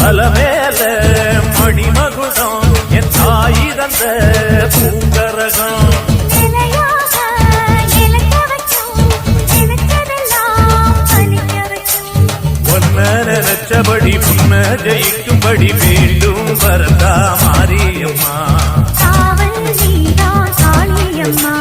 அலமேல மணிமகுடம் என் தாய் தந்த பூங்கரகம் நினைச்சபடி புன்ன ஜெயிக்கும்படி வேண்டும் வரதா மாரியம்மா காவல் நீதான் காளியம்மா